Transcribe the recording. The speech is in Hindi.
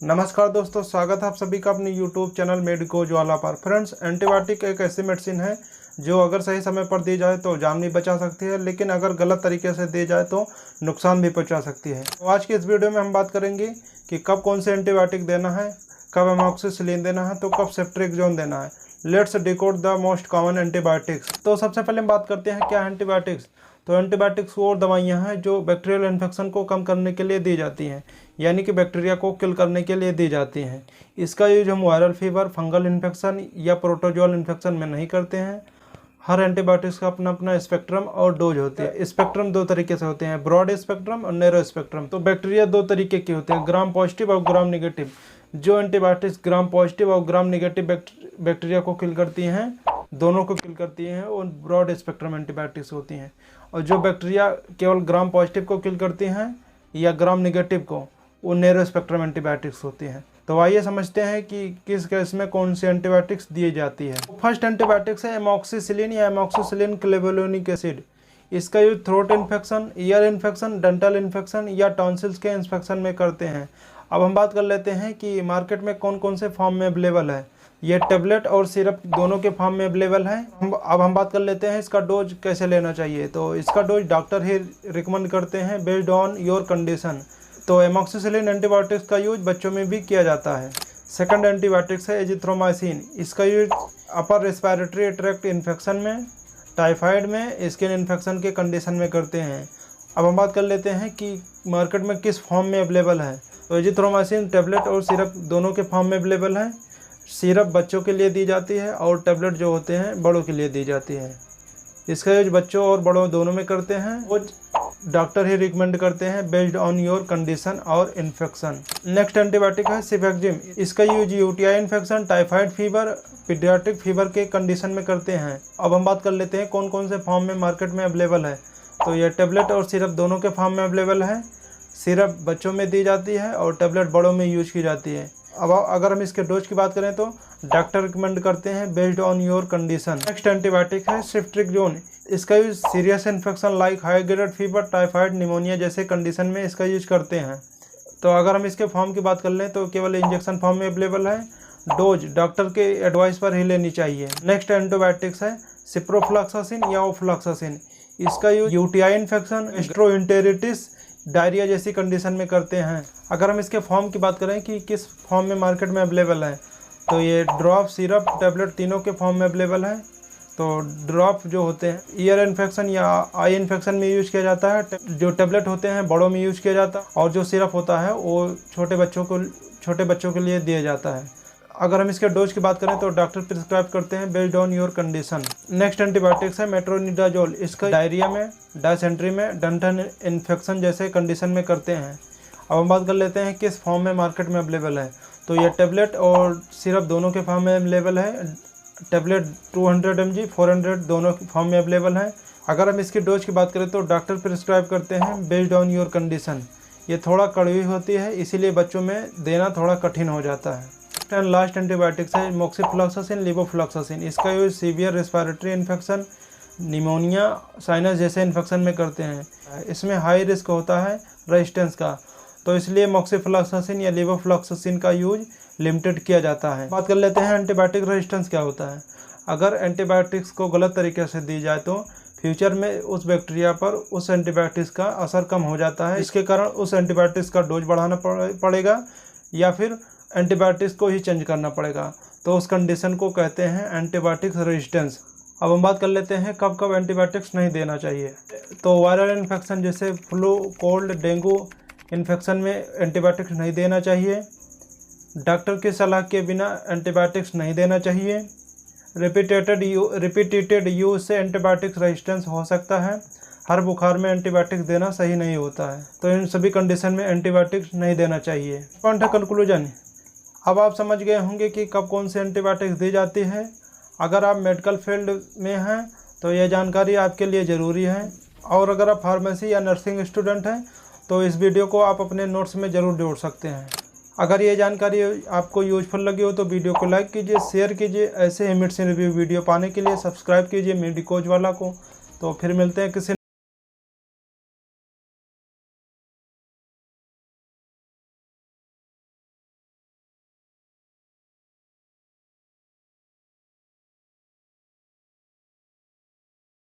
नमस्कार दोस्तों, स्वागत है आप सभी का अपने YouTube चैनल मेडिको ज्वाला पर। फ्रेंड्स, एंटीबायोटिक एक ऐसी मेडिसिन है जो अगर सही समय पर दी जाए तो जान भी बचा सकती है, लेकिन अगर गलत तरीके से दी जाए तो नुकसान भी पहुंचा सकती है। तो आज की इस वीडियो में हम बात करेंगे कि कब कौन से एंटीबायोटिक देना है, कब एमॉक्सिसिलिन देना है, तो कब सेफ्ट्रिक्सोन देना है। Let's decode the most common antibiotics. तो सबसे पहले हम बात करते हैं क्या है एंटीबायोटिक्स। तो एंटीबायोटिक्स वो दवाइयाँ हैं जो बैक्टीरियल इन्फेक्शन को कम करने के लिए दी जाती हैं, यानी कि बैक्टीरिया को किल करने के लिए दी जाती हैं। इसका यूज हम वायरल फीवर, फंगल इन्फेक्शन या प्रोटोजोअल इन्फेक्शन में नहीं करते हैं। हर एंटीबायोटिक्स का अपना अपना स्पेक्ट्रम और डोज होती है। स्पेक्ट्रम दो तरीके से होते हैं, ब्रॉड स्पेक्ट्रम और नैरो स्पेक्ट्रम। तो बैक्टीरिया दो तरीके के होते हैं, ग्राम पॉजिटिव और ग्राम नेगेटिव। जो एंटीबायोटिक्स ग्राम पॉजिटिव और ग्राम नेगेटिव बैक्टीरिया को किल करती हैं, दोनों को किल करती हैं, वो ब्रॉड स्पेक्ट्रम एंटीबायोटिक्स होती हैं। और जो बैक्टीरिया केवल ग्राम पॉजिटिव को किल करती हैं या ग्राम नेगेटिव को, वो नैरो स्पेक्ट्रम एंटीबायोटिक्स होती हैं। तो आइए समझते हैं कि किस केस में कौन सी एंटीबायोटिक्स दी जाती है। फर्स्ट एंटीबायोटिक्स है एमॉक्सिसिलिन या एमॉक्सिसिलिन क्लेवुलोनिक एसिड। इसका use throat infection, ear infection, dental infection या टॉन्सिल्स के इन्फेक्शन में करते हैं। अब हम बात कर लेते हैं कि मार्केट में कौन कौन से फॉर्म में अवेलेबल है। ये टेबलेट और सिरप दोनों के फॉर्म में अवेलेबल है। अब हम बात कर लेते हैं इसका डोज कैसे लेना चाहिए। तो इसका डोज डॉक्टर ही रिकमेंड करते हैं बेस्ड ऑन योर कंडीशन। तो एमॉक्सिसिलिन एंटीबायोटिक्स का यूज बच्चों में भी किया जाता है। सेकंड एंटीबायोटिक्स है एजिथ्रोमाइसिन। इसका use upper respiratory tract infection में, टाइफाइड में, स्किन इन्फेक्शन के कंडीशन में करते हैं। अब हम बात कर लेते हैं कि मार्केट में किस फॉर्म में अवेलेबल है। तो एजिथ्रोमाइसिन टेबलेट और सिरप दोनों के फॉर्म में अवेलेबल है। सिरप बच्चों के लिए दी जाती है और टेबलेट जो होते हैं बड़ों के लिए दी जाती है। इसका यूज बच्चों और बड़ों दोनों में करते हैं। वो डॉक्टर ही रिकमेंड करते हैं बेस्ड ऑन योर कंडीशन और इन्फेक्शन। नेक्स्ट एंटीबायोटिक है सिफेक्जिम। इसका use UTI infection, typhoid fever, paediatric fever के कंडीशन में करते हैं। अब हम बात कर लेते हैं कौन कौन से फॉर्म में मार्केट में अवेलेबल है। तो ये टेबलेट और सिरप दोनों के फॉर्म में अवेलेबल है। सिरप बच्चों में दी जाती है और टेबलेट बड़ों में यूज की जाती है। अब अगर हम इसके डोज की बात करें तो डॉक्टर रिकमेंड करते हैं based on your condition. Next antibiotic है सेफ्ट्रिक्सोन। इसका use serious infection like high grade fever, typhoid, pneumonia जैसे कंडीशन में इसका यूज करते हैं। तो अगर हम इसके फॉर्म की बात कर लें तो केवल इंजेक्शन फॉर्म में अवेलेबल है। डोज डॉक्टर के एडवाइस पर ही लेनी चाहिए। नेक्स्ट एंटीबायोटिक्स है सिप्रोफ्लॉक्सासिन या ओफ्लॉक्सासिन। इसका use UTI infection, gastroenteritis, diarrhoea जैसी कंडीशन में करते हैं। अगर हम इसके फॉर्म की बात करें कि किस फॉर्म में मार्केट में अवेलेबल है, तो ये ड्रॉप, सिरप, टेबलेट तीनों के फॉर्म में अवेलेबल है। तो ड्रॉप जो होते हैं ईयर इन्फेक्शन या आई इन्फेक्शन में यूज किया जाता है। जो टेबलेट होते हैं बड़ों में यूज किया जाता है, और जो सिरप होता है वो छोटे बच्चों के लिए दिया जाता है। अगर हम इसके डोज की बात करें तो डॉक्टर प्रिस्क्राइब करते हैं based on your condition. Next antibiotics है मेट्रोनिडाजोल। इसका डायरिया में, डायसेंट्री में, डेंटल इन्फेक्शन जैसे कंडीशन में करते हैं। अब हम बात कर लेते हैं किस फॉर्म में मार्केट में अवेलेबल है। तो ये टेबलेट और सिरप दोनों के फॉर्म में अवेलेबल है। टेबलेट 200 mg, 400 दोनों फॉर्म में अवेलेबल है। अगर हम इसकी डोज की बात करें तो डॉक्टर प्रिस्क्राइब करते हैं बेस्ड ऑन योर कंडीशन। ये थोड़ा कड़वी होती है, इसीलिए बच्चों में देना थोड़ा कठिन हो जाता है। एंड लास्ट एंटीबायोटिक्स है मोक्सिफ्लॉक्सासिन, लिवोफ्लॉक्सासिन। इसका use severe respiratory infection, pneumonia, sinus जैसे इन्फेक्शन में करते हैं। इसमें हाई रिस्क होता है रेजिस्टेंस का, तो इसलिए मोक्सिफ्लॉक्सासिन या लिवोफ्लॉक्सासिन का यूज लिमिटेड किया जाता है। बात कर लेते हैं एंटीबायोटिक रेजिस्टेंस क्या होता है। अगर एंटीबायोटिक्स को गलत तरीके से दी जाए तो फ्यूचर में उस बैक्टीरिया पर उस एंटीबायोटिक्स का असर कम हो जाता है। इसके कारण उस एंटीबायोटिक्स का डोज बढ़ाना पड़ेगा या फिर एंटीबायोटिक्स को ही चेंज करना पड़ेगा। तो उस कंडीशन को कहते हैं एंटीबायोटिक्स रेजिस्टेंस। अब हम बात कर लेते हैं कब कब एंटीबायोटिक्स नहीं देना चाहिए। तो वायरल इन्फेक्शन जैसे फ्लू, कोल्ड, डेंगू इन्फेक्शन में एंटीबायोटिक्स नहीं देना चाहिए। डॉक्टर की सलाह के बिना एंटीबायोटिक्स नहीं देना चाहिए। रिपीटेड यूज से एंटीबायोटिक्स रेजिस्टेंस हो सकता है। हर बुखार में एंटीबायोटिक्स देना सही नहीं होता है। तो इन सभी कंडीशन में एंटीबायोटिक्स नहीं देना चाहिए। पॉइंट है कंक्लूजन। अब आप समझ गए होंगे कि कब कौन सी एंटीबायोटिक्स दी जाती है। अगर आप मेडिकल फील्ड में हैं तो यह जानकारी आपके लिए ज़रूरी है, और अगर आप फार्मेसी या नर्सिंग स्टूडेंट हैं तो इस वीडियो को आप अपने नोट्स में ज़रूर जोड़ सकते हैं। अगर ये जानकारी आपको यूजफुल लगी हो तो वीडियो को लाइक कीजिए, शेयर कीजिए। ऐसे ही मेडिसिन रिव्यू वीडियो पाने के लिए सब्सक्राइब कीजिए मेडिको ज्वाला को। तो फिर मिलते हैं किसी